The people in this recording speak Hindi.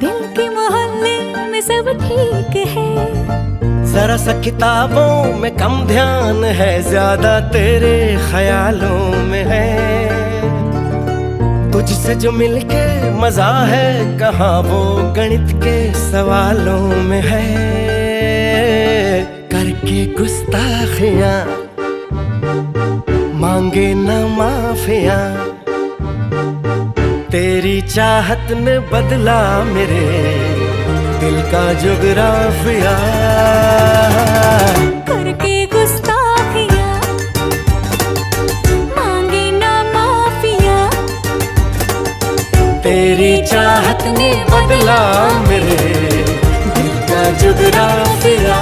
दिल के मोहल्ले में सब ठीक है, जरा सा किताबों में कम ध्यान है, ज्यादा तेरे ख्यालों में है। तुझसे जो मिलके मजा है, कहाँ वो गणित के सवालों में है। करके गुस्ताखियां मांगे न माफियां, तेरी चाहत ने बदला मेरे दिल का जुगराफिया। करके गुस्ताखियां मांगे ना माफिया, तेरी चाहत ने बदला मेरे दिल का जुगराफिया।